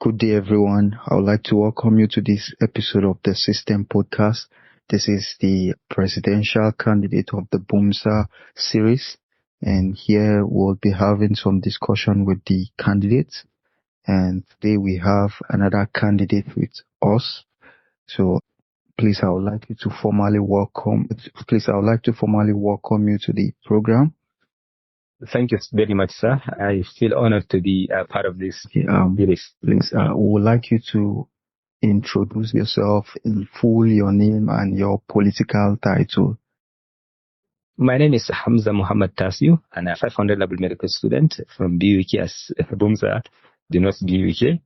Good day, everyone. I would like to welcome you to this episode of the System Podcast. This is the presidential candidate of the BUMSA series, and here we'll be having some discussion with the candidates. And today we have another candidate with us. So please, I would like to formally welcome you to the program. Thank you very much, sir. I feel honored to be a part of this series. Please, we would like you to introduce yourself in full, your name and your political title. My name is Hamza Muhammad Tasiu, and I'm a 500 level medical student from BUK as BUMSA, the North BUK,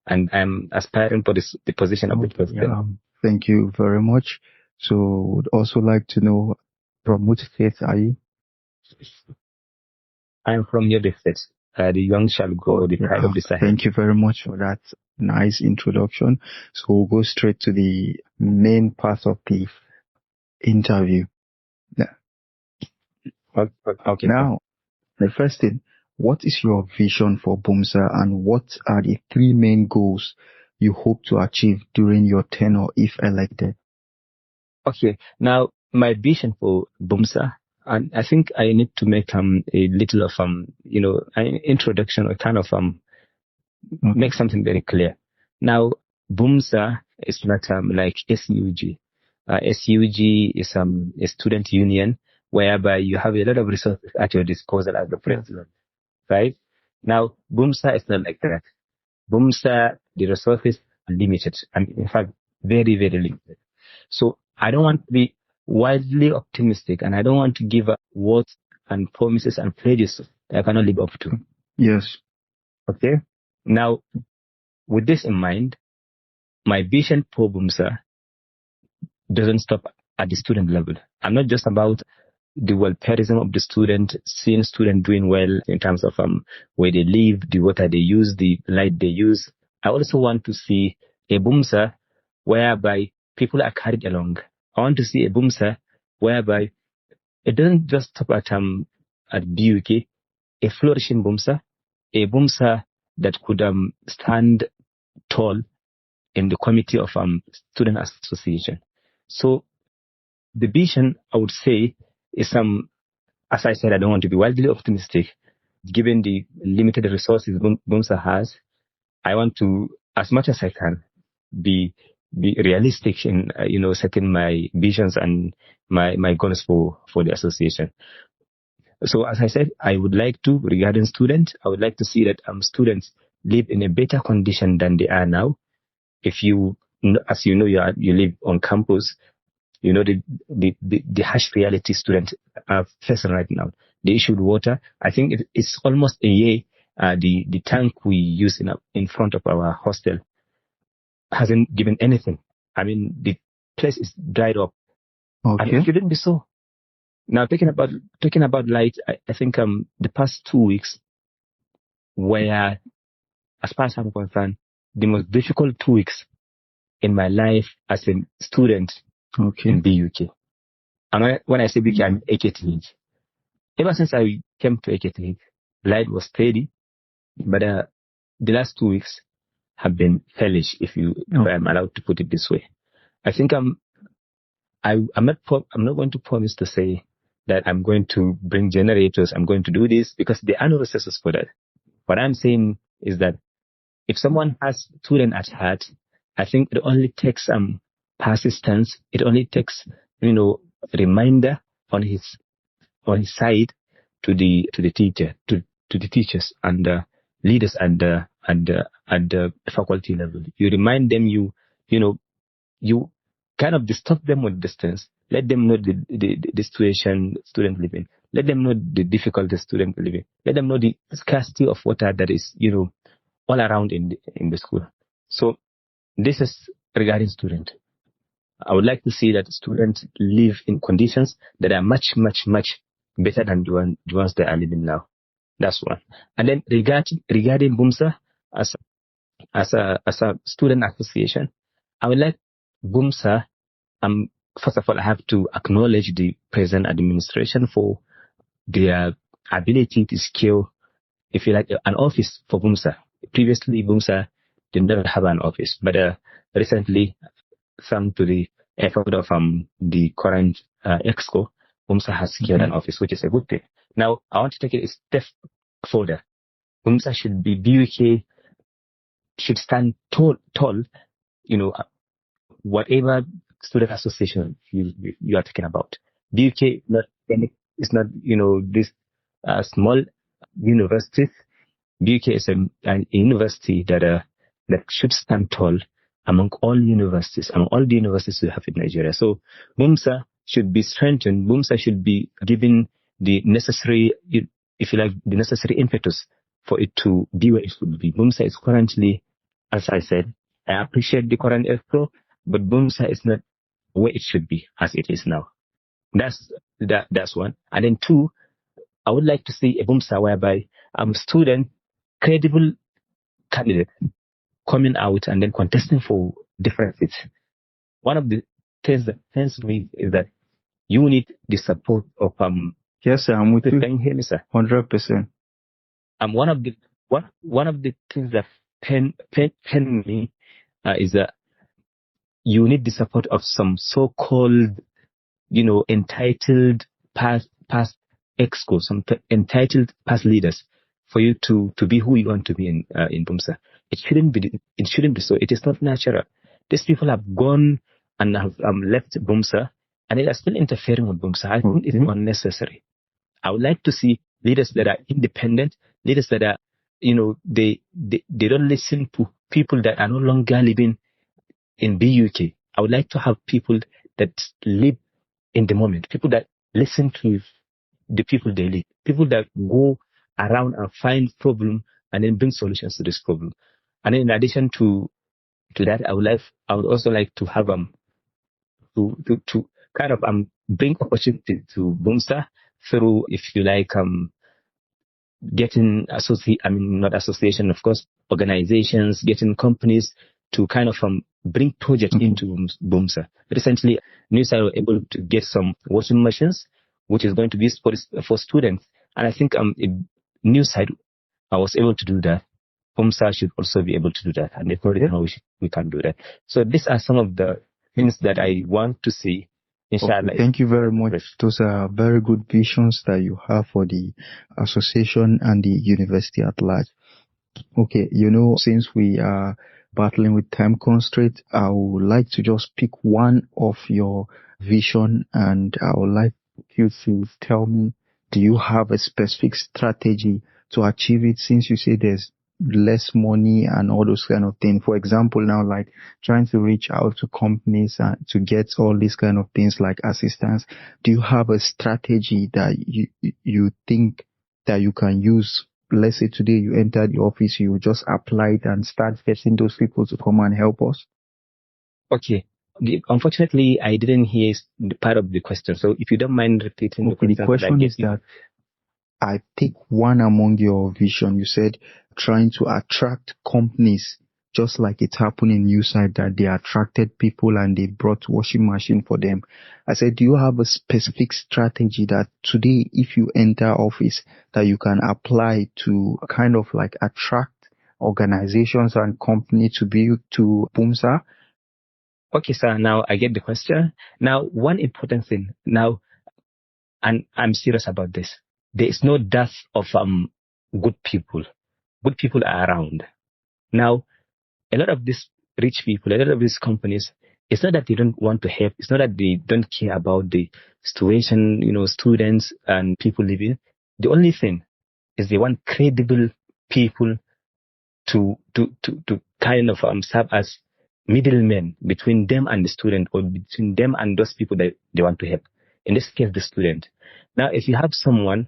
and I'm aspiring for the position of the president. Thank you very much. So, would also like to know, from which state are you? I'm from Yobe State. The young shall go, the pride of the Sahel. Thank you very much for that nice introduction. So we'll go straight to the main part of the interview. Okay. Now, the first thing, what is your vision for BUMSA and what are the three main goals you hope to achieve during your tenure if elected? Okay. Now, my vision for BUMSA, and I think I need to make a little of an introduction, or kind of make something very clear. Now, BUMSA is not like SUG. SUG is a student union whereby you have a lot of resources at your disposal as the president, right? Now, BUMSA is not like that. BUMSA, the resources are limited, and in fact, very, very limited. So I don't want to be wildly optimistic, and I don't want to give words and promises and pledges that I cannot live up to. Yes. Okay. Now, with this in mind, my vision for BUMSA doesn't stop at the student level. I'm not just about the welfareism of the student, seeing students doing well in terms of where they live, the water they use, the light they use. I also want to see a BUMSA whereby people are carried along. I want to see a BUMSA whereby it doesn't just stop at BUK, a flourishing BUMSA, a BUMSA that could stand tall in the committee of student association. So the vision, I would say, is as I said, I don't want to be wildly optimistic. Given the limited resources BUMSA has, I want to, as much as I can, be realistic in setting my visions and my goals for the association. So as I said, I would like to, regarding students, I would like to see that students live in a better condition than they are now. If you, as you know, you live on campus, you know the harsh reality students are facing right now. The issue with water, I think it's almost a year. The tank we use in front of our hostel hasn't given anything. I mean, the place is dried up. Okay. And it shouldn't be so. Now, talking about light, I think the past 2 weeks were, as far as I'm concerned, the most difficult 2 weeks in my life as a student in BUK. And when I say BUK, I'm AKTH. Ever since I came to AKTH, light was steady, but the last 2 weeks have been hellish, if I'm allowed to put it this way. I think I'm not going to promise to say that I'm going to bring generators, I'm going to do this, because there are no resources for that. What I'm saying is that if someone has student at heart, I think it only takes persistence. It only takes reminder on his side to the teacher, to the teachers and leaders at the faculty level. You remind them, you kind of stop them with distance. Let them know the situation student living. Let them know the difficulty student living. Let them know the scarcity of water that is all around in the school. So this is regarding student. I would like to see that students live in conditions that are much, much, much better than the ones they are living now. That's one. And then regarding BUMSA as a student association, I would like BUMSA. First of all, I have to acknowledge the present administration for their ability to scale, if you like, an office for BUMSA. Previously, BUMSA did not have an office. But recently, thanks to the effort of the current EXCO, BUMSA has secured an office, which is a good thing. Now, I want to take it a step further. BUMSA should be, BUK should stand tall, whatever student association you are talking about. BUK is not, this small universities. BUK is a university that should stand tall among all the universities we have in Nigeria. So BUMSA should be strengthened. BUMSA should be given the necessary, if you like, the necessary impetus for it to be where it should be. BUMSA is currently, as I said, I appreciate the current EXCO, but BUMSA is not where it should be as it is now. That's one. And then two, I would like to see a BUMSA whereby student, credible candidate coming out and then contesting for different seats. One of the things that pains me is that you need the support of Yes, sir, I'm with you. Can you hear me, sir? 100%. One of the things that pain me is that you need the support of some so-called, entitled past EXCO, some entitled past leaders for you to be who you want to be in BUMSA. It shouldn't be so. It is not natural. These people have gone and have left BUMSA, and they are still interfering with BUMSA. I think it's unnecessary. I would like to see leaders that are independent, leaders that are, they don't listen to people that are no longer living in BUK. I would like to have people that live in the moment, people that listen to the people they live, people that go around and find problem and then bring solutions to this problem. And then in addition to that, I would also like to have to kind of bring opportunity to BUMSA through, if you like, getting not association, of course, organizations, getting companies to kind of bring projects into BUMSA. Recently, NewSide were able to get some washing machines, which is going to be for students. And I think NewSide was able to do that. BUMSA should also be able to do that. And they probably know we can do that. So these are some of the things that I want to see. Inshallah. Okay, thank you very much. Those are very good visions that you have for the association and the university at large. Okay, since we are battling with time constraint, I would like to just pick one of your vision, and I would like you to tell me, do you have a specific strategy to achieve it, since you say there's less money and all those kind of things? For example, now, like trying to reach out to companies to get all these kind of things like assistance. Do you have a strategy that you think that you can use? Let's say today you enter the office, you just apply it and start getting those people to come and help us. Okay. Unfortunately, I didn't hear the part of the question. So if you don't mind repeating the question. The question is that I take one among your vision. You said trying to attract companies, just like it happened in NewSide, that they attracted people and they brought washing machine for them. I said, do you have a specific strategy that today, if you enter office, that you can apply to kind of like attract organizations and companies to be to BUMSA? Okay, sir. Now I get the question. Now, one important thing now, and I'm serious about this. There is no dearth of good people. Good people are around. Now, a lot of these rich people, a lot of these companies, it's not that they don't want to help. It's not that they don't care about the situation, students and people living. The only thing is they want credible people to kind of serve as middlemen between them and the student, or between them and those people that they want to help. In this case, the student. Now, if you have someone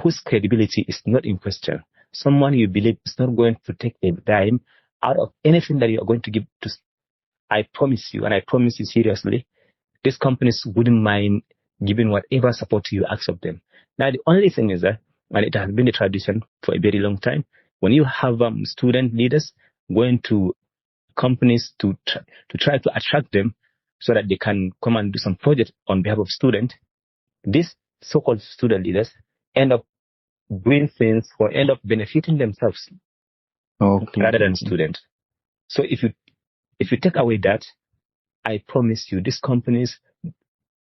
whose credibility is not in question, someone you believe is not going to take a dime out of anything that you are going to give to, I promise you, and I promise you seriously, these companies wouldn't mind giving whatever support you ask of them. Now, the only thing is that, and it has been a tradition for a very long time, when you have student leaders going to companies to try to attract them so that they can come and do some project on behalf of students, these so-called student leaders end up doing things or end up benefiting themselves rather than students. So if you take away that, I promise you, these companies,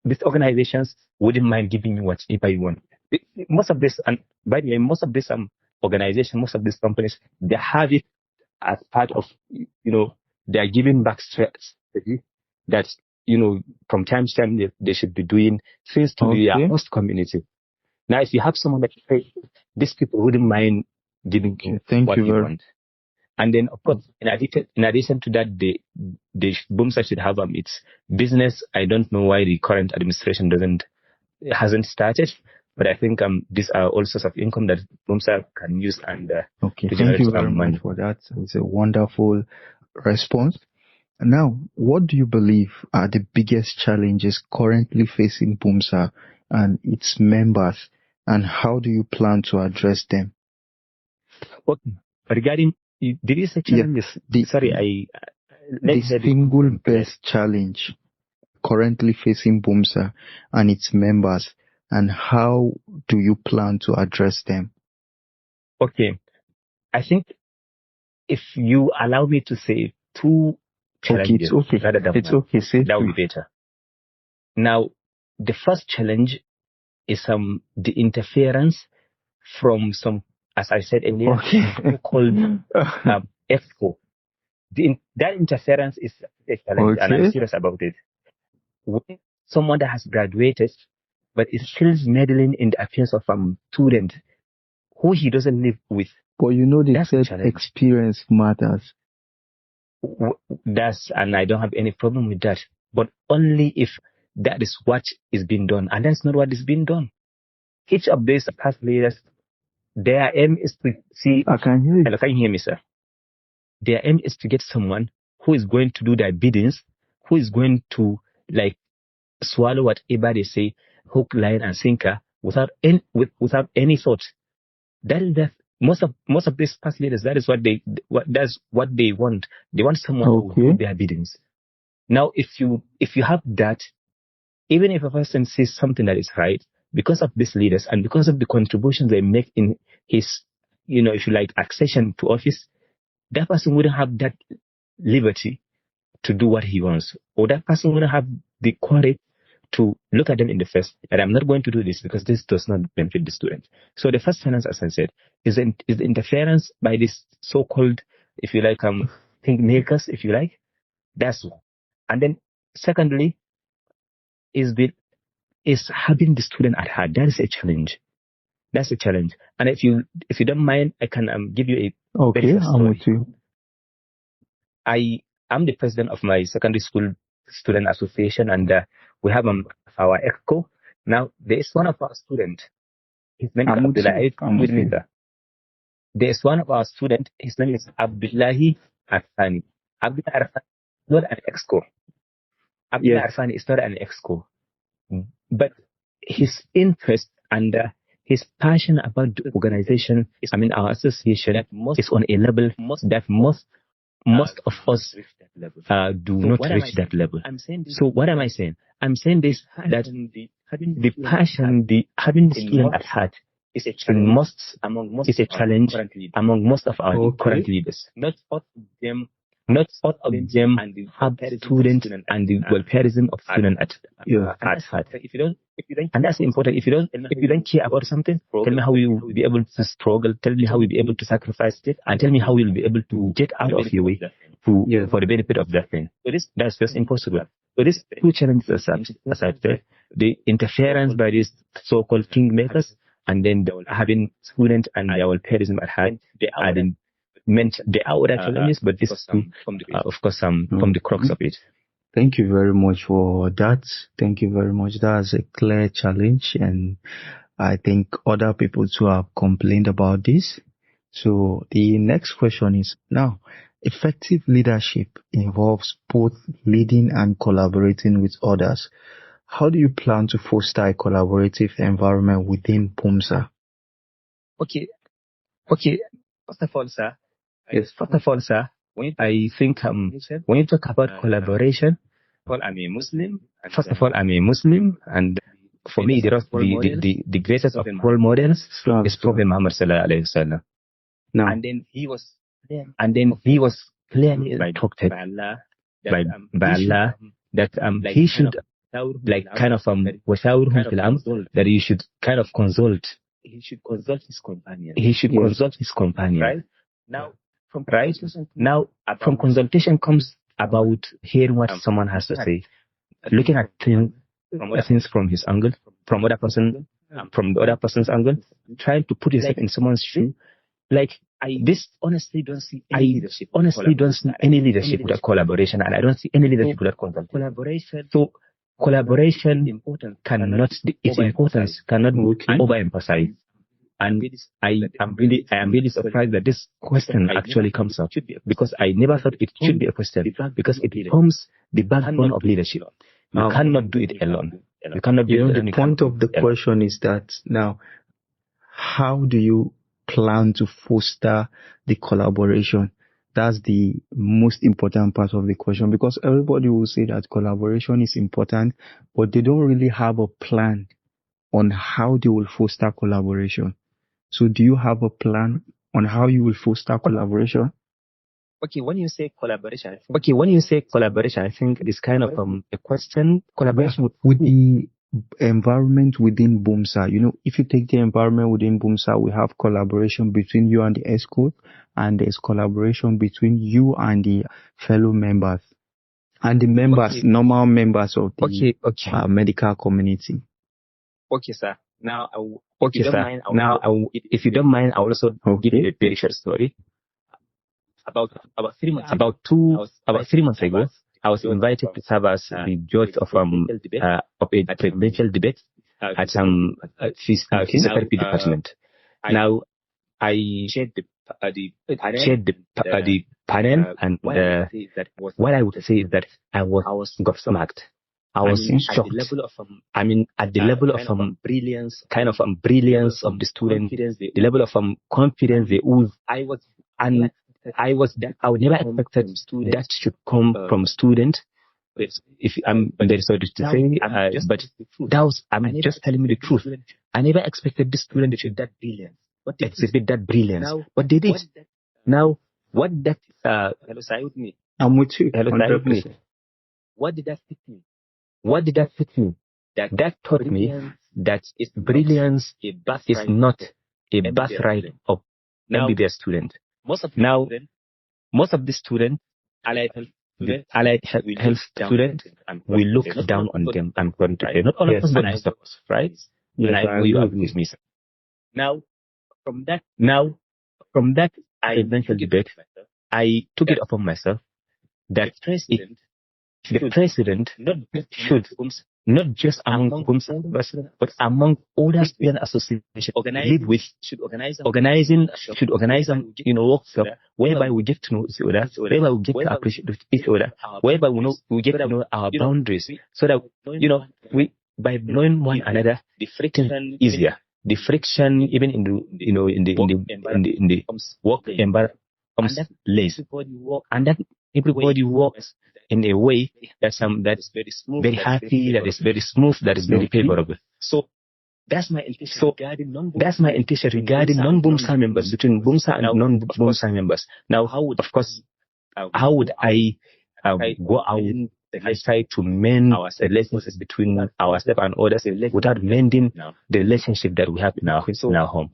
these organizations wouldn't mind giving you whatever you want. Most of this, and by the way, most of these organizations, most of these companies, they have it as part of, they are giving back strategy that, from time to time they should be doing things to their host community. Now, if you have someone that these people wouldn't mind giving you what you want. And then, of course, in addition to that, BUMSA should have its business. I don't know why the current administration hasn't started, but I think these are all sorts of income that BUMSA can use and thank you very much for that. It's a wonderful response. Now, what do you believe are the biggest challenges currently facing BUMSA and its members, and how do you plan to address them? Okay. Regarding, did you say challenges? The single best challenge currently facing BUMSA and its members, and how do you plan to address them? Okay. I think if you allow me to say two challenges rather than one, that would be better. Now, the first challenge is the interference from some, as I said earlier, called EXCO. That interference is a challenge, and I'm serious about it. When someone that has graduated but is still meddling in the affairs of a student who he doesn't live with. But they said experience matters. And I don't have any problem with that. But only if that is what is being done. And that's not what is being done. Each of these past leaders, their aim is to see... I can hear you. Hello, can you hear me, sir? Their aim is to get someone who is going to do their biddings, who is going to, swallow whatever they say, hook, line, and sinker, without any thought. That is most of these past leaders. That is what they want. They want someone who will do their biddings. Now, if you have that, even if a person says something that is right, because of these leaders and because of the contributions they make in his, if you like, accession to office, that person wouldn't have that liberty to do what he wants, or that person wouldn't have the courage to look at them in the face, and I'm not going to do this because this does not benefit the student. So the first challenge, as I said, is the interference by this so-called, if you like, think makers, if you like. That's one. And then secondly, is having the student at heart. That is a challenge. That's a challenge. And if you don't mind, I can give you a very story. I'm with you. I'm the president of my secondary school student association, and we have our EXCO. Now, there is one of our students. His name is Abdullahi. There is one of our students. His name is Abdullahi Arfani. Abdullahi Arfani is not an EXCO. Abdullahi Arfani is not an EXCO. But his interest and his passion about the organization, our association, is on a level that most of us do not reach that level. So what am I saying? I'm saying this, that the passion, having the student at heart is a challenge among most of our current leaders. Not all of them have students and the welfareism of students at heart. And that's important. If you don't care about something, tell me how you will be able to struggle. Tell me how you'll be able to sacrifice it, and tell me how you'll be able to get out of your way for the benefit of that thing. That's just impossible. So these two challenges, as I said, the interference by these so-called kingmakers, and then having students and their welfareism at heart, they are other challenges, but this is of course from the crux of it. Thank you very much for that. Thank you very much. That's a clear challenge, and I think other people too have complained about this. So the next question is, now, effective leadership involves both leading and collaborating with others. How do you plan to foster a collaborative environment within BUMSA? Okay. First of all, sir, I think when you talk about collaboration, I'm a Muslim. First of all, I'm a Muslim, and for me, the greatest of role models is Prophet Muhammad sallallahu alaihi wasallam. And then he was clearly instructed by Allah that he should kind of وشاورهم في الأمر, that he should kind of consult. He should consult his companion. Right now, from consultation comes about hearing what someone has to say, looking at things from his angle, from the other person's angle, trying to put yourself in someone's shoe. Honestly don't see any leadership without collaboration, and I don't see any leadership without consultation. So collaboration cannot be overemphasized. And I am really surprised that this question actually comes up, because I never thought it should be a question, because it forms the backbone of leadership. You cannot do it alone. You cannot do it alone. The point of the question is that now, how do you plan to foster the collaboration? That's the most important part of the question, because everybody will say that collaboration is important, but they don't really have a plan on how they will foster collaboration. So do you have a plan on how you will foster collaboration? Okay, when you say collaboration, I think it's kind of a question. Collaboration with the environment within BUMSA. If you take the environment within BUMSA, we have collaboration between you and the ESCO, and there's collaboration between you and the fellow members, and the members, normal members of the medical community. Okay, sir. Now, if you don't mind, I'll also give you a very short story. About 3 months ago, I was invited to serve as the judge of a presidential debate at some physiotherapy department. Now, I chaired the panel, and what I would say is that I was gobsmacked. I was shocked. At the level of brilliance, brilliance of the student, the level of confidence they ooze. I would never expected that should come from student. If I'm very sorry to say, but I'm just telling you the truth. I never expected this student to exhibit that brilliance, but they did. Now, what that hello, sir, with me. I'm with you. Hello, sir, with me. What did that fit me? That taught me that brilliance is not a birthright of MBBS student. Most of the students, allied health students, we look down on them. I'm going to say, not all of us, but most of us, right? You agree with me, sir. Now, from that presidential debate, I took it upon myself that the president should, not just among BUMSA, but among other student associations, should organize workshop whereby we get to know each other, whereby we get to appreciate each other, whereby we get to know our boundaries, so that we, by knowing one another, the friction easier. The friction, even in the work environment, comes less, and that everybody works in a way that's very smooth, very happy, that is very smooth, that is very favorable. So that's my intention regarding non-BUMSA members, between BUMSA and non-BUMSA members. Now, how would I go out and try to mend the relationships between ourselves and others without mending the relationship that we have in our home?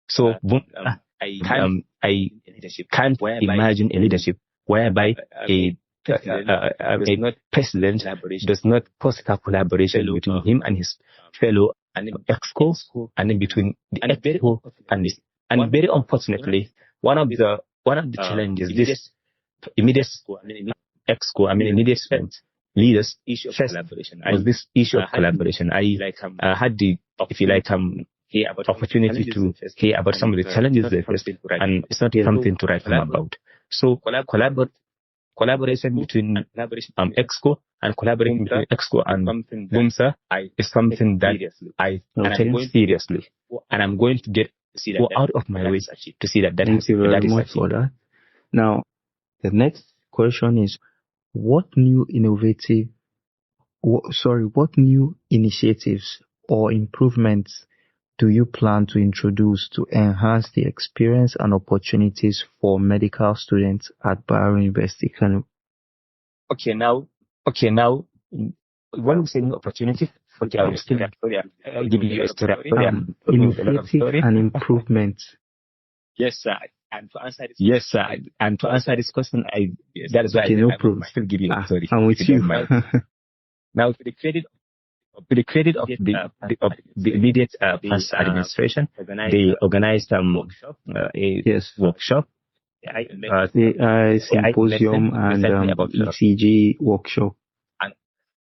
So I can't imagine a leadership whereby a president does not foster collaboration between him and his fellow EXCO, and then between the EXCO and this. And very unfortunately, one of the challenges this immediate EXCO, immediate leaders first was this issue of collaboration. I had the, if you like, opportunity to hear about some of the challenges they face, and it's not something to write home about. So collaboration between EXCO and collaborating between EXCO and BUMSA is something that I take seriously, and I'm going to go out of my way to see that Thank you very much for that. Now, the next question is, what new initiatives or improvements do you plan to introduce to enhance the experience and opportunities for medical students at Bayero University, Kano? Okay, now, when we say new opportunity, okay, I'll still give you a story. Initiative and improvement. Yes, sir. And to answer this question, that is why Okay, I no will problem. still give you a story. I'm with if you you. don't mind. Now, to the credit of the immediate past administration, they organized a workshop, AI symposium and ECG workshop.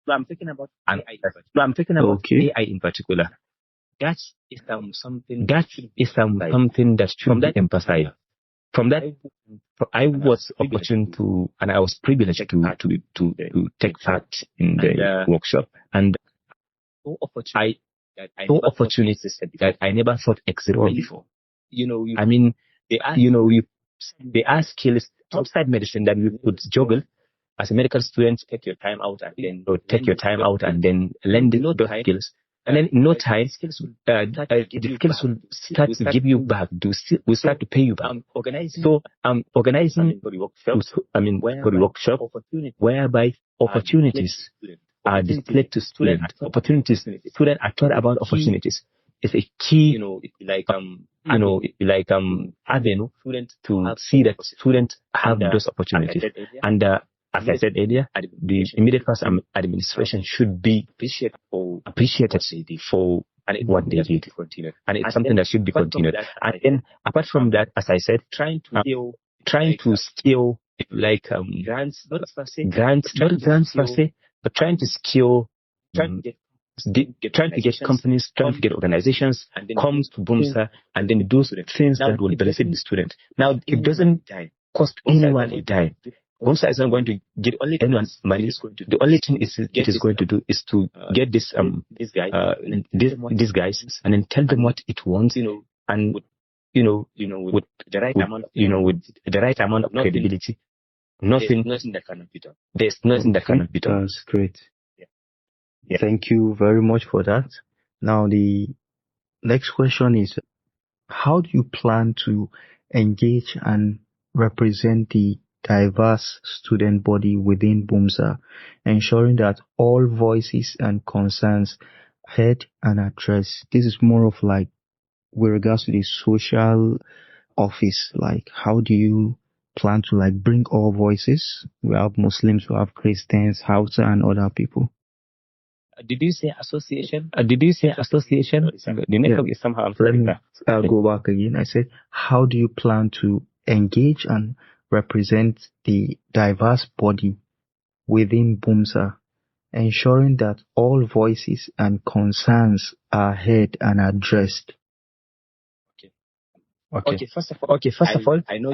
So I'm talking about Okay. AI in particular. That is something that should be emphasized. From that, I was opportune to, and I was privileged to take part in the workshop, and I saw opportunities that I never thought existed before. I mean, there are skills outside medicine that we could juggle. As a medical student, take your time out and then learn those skills. And then in no time, the skills will start to give you back. Will start to pay you back. So organizing for the workshop, whereby opportunities are displayed to students. Students are taught about opportunities. It's a key, avenue to see that students have those opportunities. And as I said earlier, the immediate past administration should be appreciated for what they did. And it's something that should be continued. And then, apart from that, as I said, trying to scale, grants, not grants per se, but trying to scale, trying to get companies, trying to get organizations, come to BUMSA, and then do things that will benefit the student. Now, it doesn't cost anyone a dime. BUMSA is not going to give anyone money. The only thing it is going to do is to get these guys and then tell them what it wants, and with the right amount of credibility. There's nothing that cannot be done. That's great. Yeah. Thank you very much for that. Now the next question is, how do you plan to engage and represent the diverse student body within BUMSA, ensuring that all voices and concerns heard and addressed? This is more of like with regards to the social office, like how do you plan to like bring all voices? We have Muslims, we have Christians, Hausa and other people. Did you say association? The network is somehow. Let me go back again. I said, how do you plan to engage and represent the diverse body within BUMSA, ensuring that all voices and concerns are heard and addressed? Okay. First of all, I know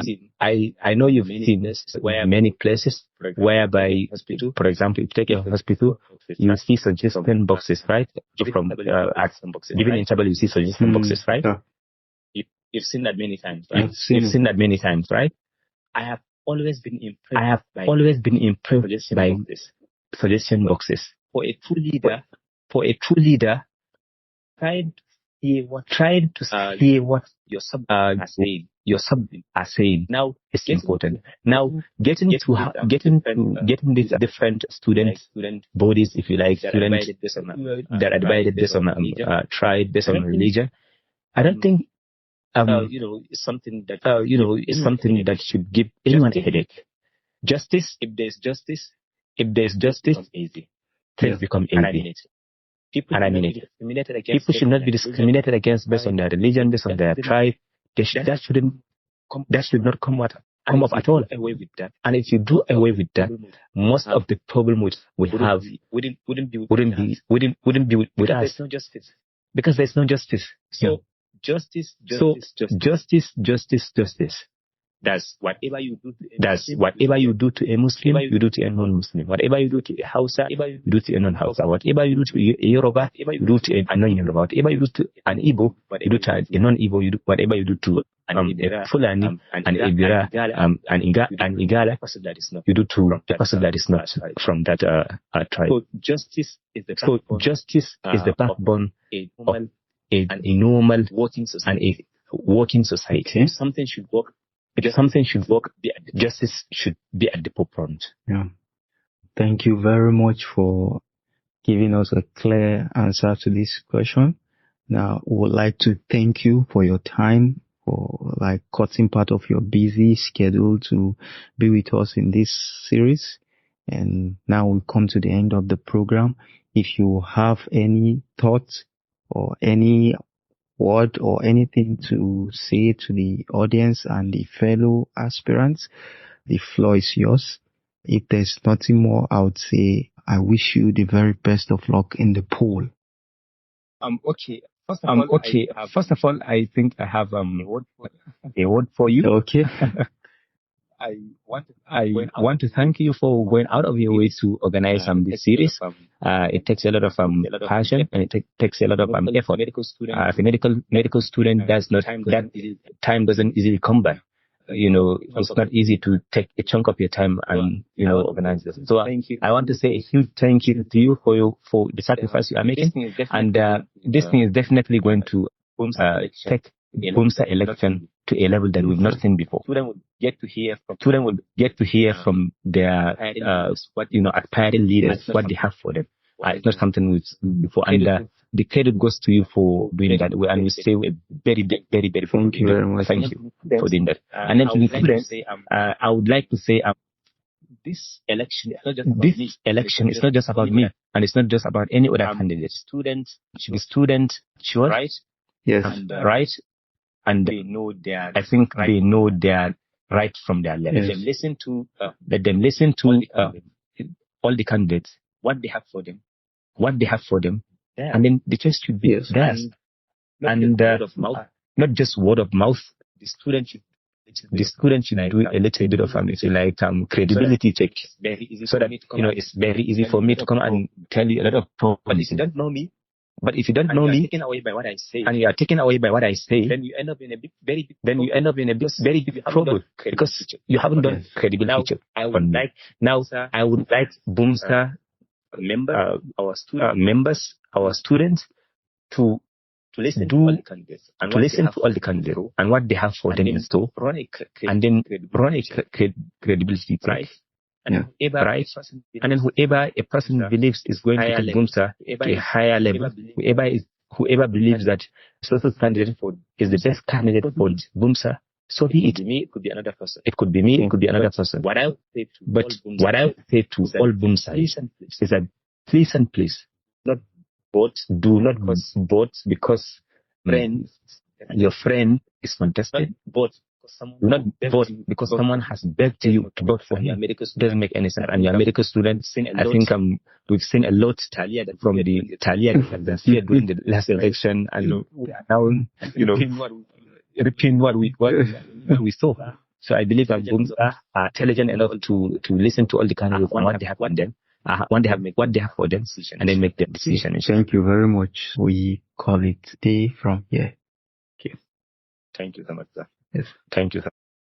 you've seen this many places whereby, for example, if you take a hospital, you see suggestion boxes, right? From given interval, you see suggestion boxes, right? Yeah. You've seen that many times, right? You've seen that many times, right? I have always been impressed by suggestion boxes. For a true leader, trying to see what your sub are saying. Now it's important. Now getting these different student bodies, if you like, students that are divided based on tribe, based on religion. I don't think it's something that should give anyone a headache. Justice, if there's justice, things become easy. People should not be discriminated against based on their religion, based on their tribe. That should not come up at all. And if you do away with that, most of the problem we have wouldn't be with us. Because there's no justice. So justice. That's whatever you do to a Muslim, you do to a non-Muslim. Whatever you do to a Hausa, you do to a non-Hausa. Whatever you do to a Yoruba, you do to a non-Yoruba. Whatever you do to an Igbo, you do to a non-Igbo. Whatever you do to a Fulani, an Ibira, an Igala, you do to a person that is not from that tribe. So justice is the backbone of a normal working society. Okay. Something should work. Justice should be at the forefront. Yeah. Thank you very much for giving us a clear answer to this question. Now, we would like to thank you for your time, for cutting part of your busy schedule to be with us in this series. And now we come to the end of the program. If you have any thoughts or any word or anything to say to the audience and the fellow aspirants, the floor is yours. If there's nothing more, I would say I wish you the very best of luck in the poll. Okay. First of all, I think I have a word for you. Okay. I want to thank you for going out of your way to organize this series. It takes a lot of passion, and it takes a lot of effort. If a medical student does not, that time doesn't easily come by. It's not easy to take a chunk of your time and organize this. So I want to say a huge thank you to you for the sacrifice you are making, and this thing is definitely going to take BUMSA election to a level that we've not seen before. Students will get to hear from their aspiring leaders what they have for them. It's not something we've seen before, and the credit goes to you for doing that. And we say a very, very, very thank you very much. Thank you for doing that. And then to the students, I would like to say this election is not just about me, and it's not just about any other candidate. The students should right, yes, and right, and they know their. I think right. They know their right from their left. Yes. Let them listen to all the candidates, what they have for them, yeah. And then the choice should be theirs. And not just word of mouth. The student should do a little bit of credibility check, so that it's very easy for me to come and tell you a lot of problems. If you don't know me, but if you don't know me, taken away by what I say, and you are taken away by what I say, then you end up in a very big trouble, because you haven't done credibility check. I would like BUMSA members, our students, to listen to all the candidates and what they have for them in store, and then run a credibility check. And whoever a person believes is going to take BUMSA to a higher level, whoever believes that social candidate is the best candidate for BUMSA, so be it. It could be another person. It could be me. It could be another person. What I would say to all BUMSA is that please and please, do not vote because your friend is contested. Do not vote because someone has begged you to vote for him. It doesn't make any sense. And you're a medical student. I think we've seen a lot from the Talia that during the last election, and now repeating what we saw. So I believe that BUMSA are intelligent enough to listen to all the candidates and what they have on them. What they have for them, and then make their decision. Thank you very much. We call it day from here. Okay. Thank you so much, sir. Yes. Thank you, sir.